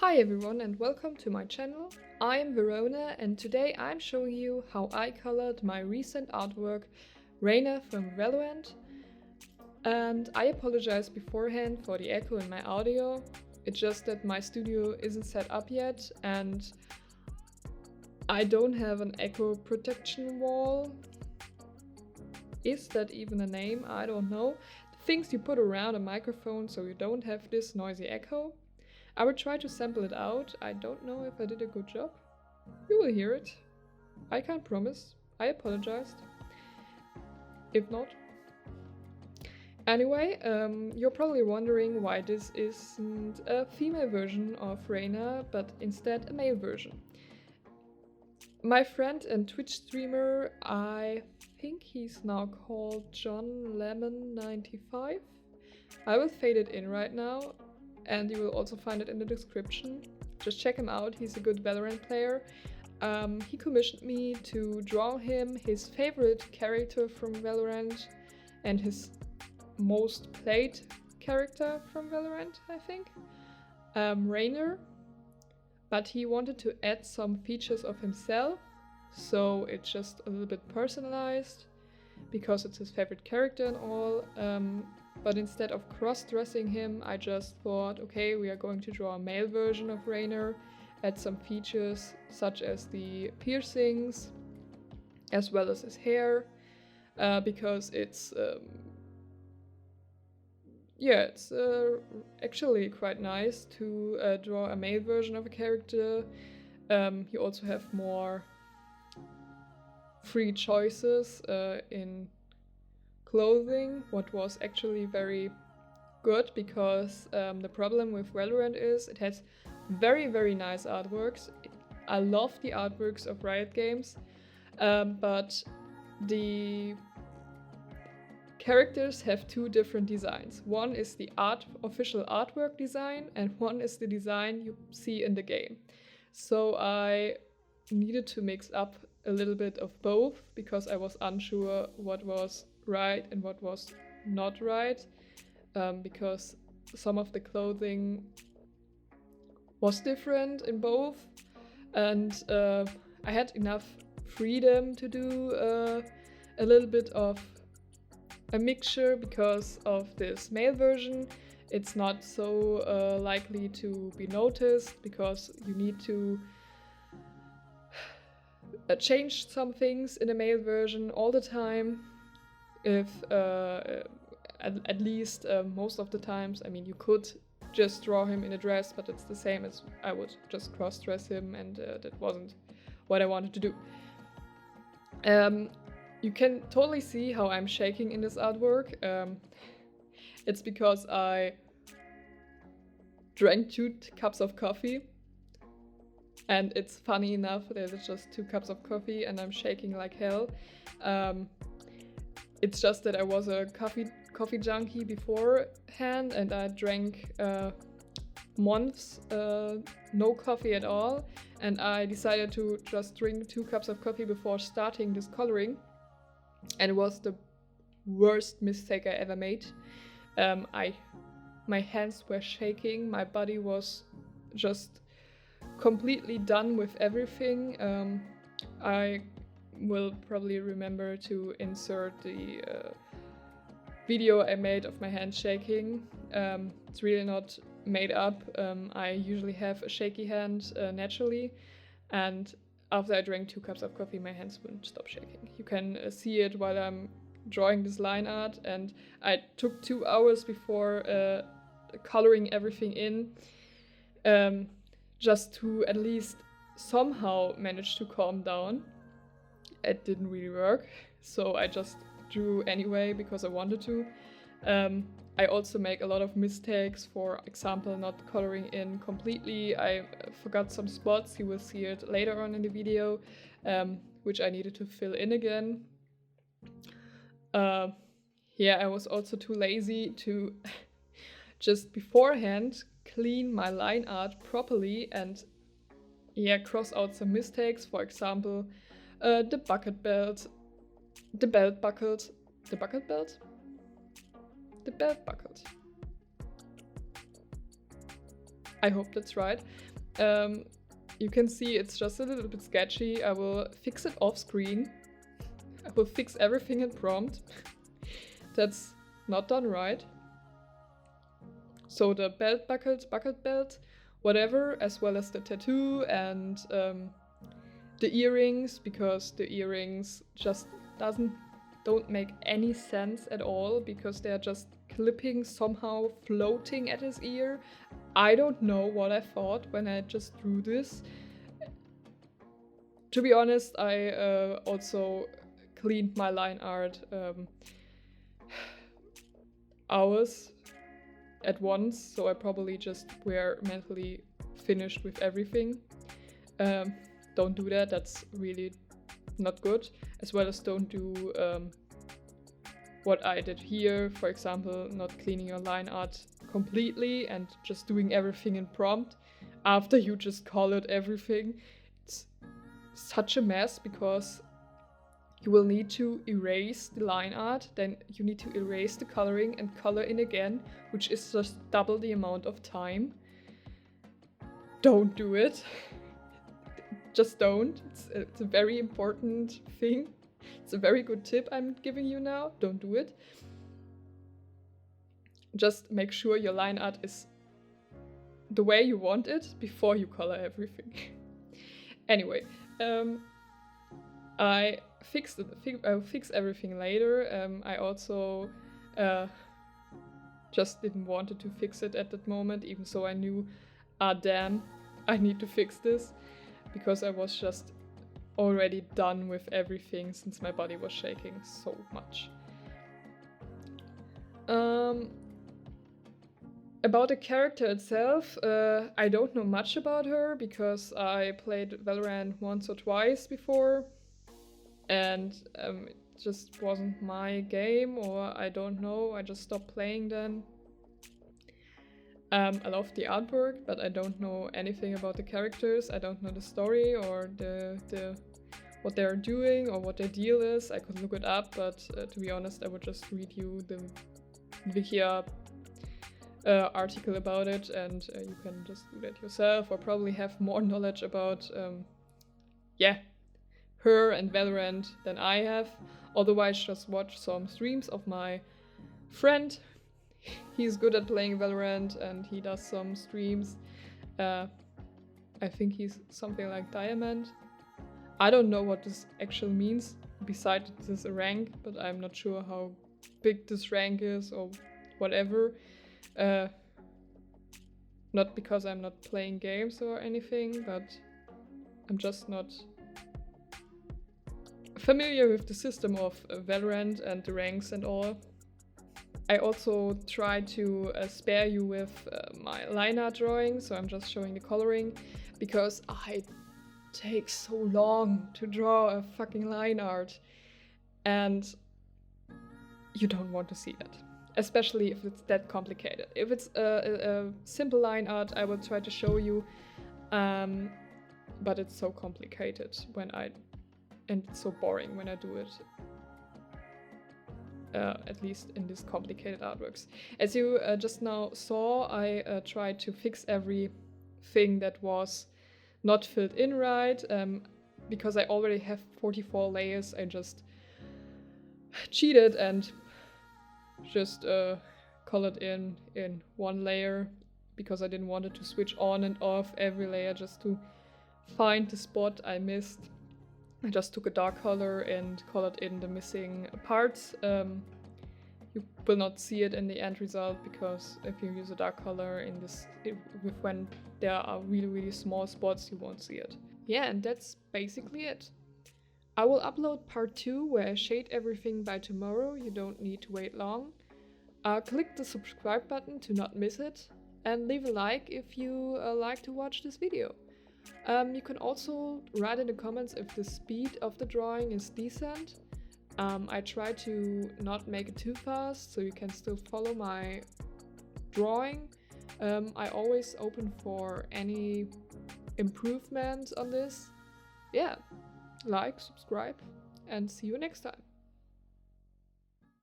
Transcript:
Hi everyone and welcome to my channel. I'm Verona and today I'm showing you how I colored my recent artwork Reyna from Valorant. And I apologize beforehand for the echo in my audio. It's just that my studio isn't set up yet and I don't have an echo protection wall. Is that even a name? I don't know. The things you put around a microphone so you don't have this noisy echo. I will try to sample it out. I don't know if I did a good job. You will hear it. I can't promise. I apologized. If not. Anyway, you're probably wondering why this isn't a female version of Reyna, but instead a male version. My friend and Twitch streamer, I think he's now called John Lemon 95. I will fade it in right now. And you will also find it in the description. Just check him out, he's a good Valorant player. He commissioned me to draw him his favorite character from Valorant and his most played character from Valorant, I think. Reyna. But he wanted to add some features of himself, so it's just a little bit personalized because it's his favorite character and all. But instead of cross-dressing him, I just thought, okay, we are going to draw a male version of Reyna, add some features such as the piercings, as well as his hair, because it's actually quite nice to draw a male version of a character. You also have more free choices in clothing, what was actually very good because the problem with Valorant is it has very nice artworks. I love the artworks of Riot Games, but the characters have two different designs. One is the official artwork design and one is the design you see in the game. So I needed to mix up a little bit of both because I was unsure what was right and what was not right, because some of the clothing was different in both, and I had enough freedom to do a little bit of a mixture because of this male version. It's not so likely to be noticed because you need to change some things in the male version all the time. If at least most of the times, I mean, you could just draw him in a dress, but it's the same as I would just cross-dress him, and that wasn't what I wanted to do. You can totally see how I'm shaking in this artwork. It's because I drank 2 cups of coffee, and it's funny enough that it's just 2 cups of coffee and I'm shaking like hell. It's just that I was a coffee junkie beforehand and I drank months no coffee at all, and I decided to just drink 2 cups of coffee before starting this coloring, and it was the worst mistake I ever made. My hands were shaking, my body was just completely done with everything. I will probably remember to insert the video I made of my hand shaking. It's really not made up. I usually have a shaky hand naturally, and after I drank 2 cups of coffee, my hands wouldn't stop shaking. You can see it while I'm drawing this line art, and I took 2 hours before coloring everything in, just to at least somehow manage to calm down. It didn't really work, so I just drew anyway because I wanted to. I also make a lot of mistakes, for example, not coloring in completely. I forgot some spots, you will see it later on in the video, which I needed to fill in again. I was also too lazy to just beforehand clean my line art properly and cross out some mistakes, for example, the bucket belt, the belt buckled, the bucket belt? The belt buckled. I hope that's right. You can see it's just a little bit sketchy. I will fix it off screen. I will fix everything in prompt. That's not done right. So the belt buckled belt, whatever, as well as the tattoo and the earrings, because the earrings just don't make any sense at all, because they're just clipping somehow floating at his ear. I don't know what I thought when I just drew this. To be honest, I also cleaned my line art hours at once, so I probably just were mentally finished with everything. Don't do that, that's really not good. As well as don't do what I did here, for example, not cleaning your line art completely and just doing everything in prompt after you just colored everything. It's such a mess, because you will need to erase the line art, then you need to erase the coloring and color in again, which is just double the amount of time. Don't do it. Just don't. It's a very important thing. It's a very good tip I'm giving you now. Don't do it. Just make sure your line art is the way you want it before you color everything. Anyway, I fixed it. I'll fix everything later. I also just didn't want to fix it at that moment, even so I knew, damn, I need to fix this, because I was just already done with everything since my body was shaking so much. About the character itself, I don't know much about her, because I played Valorant once or twice before, and it just wasn't my game, or I don't know, I just stopped playing then. I love the artwork, but I don't know anything about the characters. I don't know the story or the what they're doing or what their deal is. I could look it up, but to be honest, I would just read you the Wikia article about it, and you can just do that yourself, or probably have more knowledge about her and Valorant than I have. Otherwise, just watch some streams of my friend. He's good at playing Valorant and he does some streams. I think he's something like Diamond. I don't know what this actually means, besides this is a rank, but I'm not sure how big this rank is or whatever. Not because I'm not playing games or anything, but I'm just not familiar with the system of Valorant and the ranks and all. I also try to spare you with my line art drawing, so I'm just showing the coloring, because I take so long to draw a fucking line art, and you don't want to see that, especially if it's that complicated. If it's a simple line art, I will try to show you, but it's so complicated and it's so boring when I do it. At least in these complicated artworks. As you just now saw, I tried to fix everything that was not filled in right. Because I already have 44 layers, I just cheated and just colored in one layer, because I didn't want it to switch on and off every layer just to find the spot I missed. I just took a dark color and colored in the missing parts. You will not see it in the end result, because if you use a dark color in this, when there are really, really small spots, you won't see it. Yeah, and that's basically it. I will upload part 2 where I shade everything by tomorrow. You don't need to wait long. Click the subscribe button to not miss it, and leave a like if you like to watch this video. You can also write in the comments if the speed of the drawing is decent. I try to not make it too fast, so you can still follow my drawing. I always open for any improvement on this. Yeah, like, subscribe, and see you next time.